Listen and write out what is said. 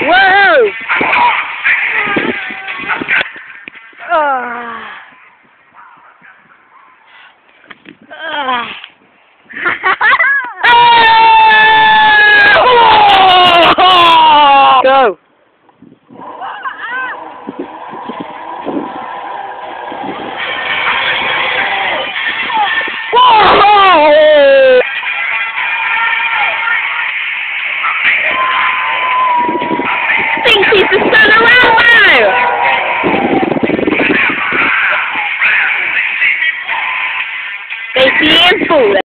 Whoa! Ah. Ah. Go! Whoa! Thinks he's the sun around now! They see him fall.